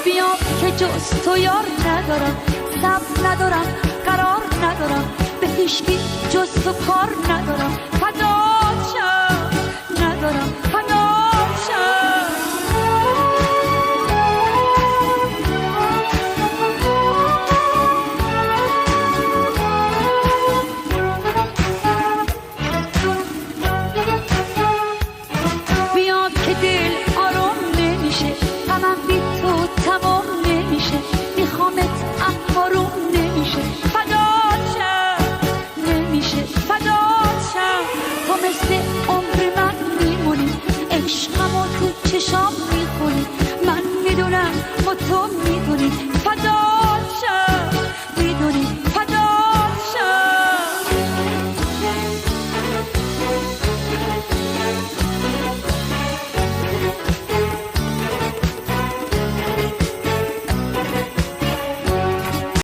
بیام که جز تو یار ندارم، صبر ندارم، قرار ندارم، به هیچکی جز تو کار ندارم، فدات شم ندارم، فدات شم. بیام که دل آروم نمیشه، غمم بی تو تمام نمیشه، میخوامت اما روم نمیشه، فدات شم نمیشه، فدات شم. تو مثل عمر من میمونی، عشقمو تو چشام میخونی، من میدونم با تو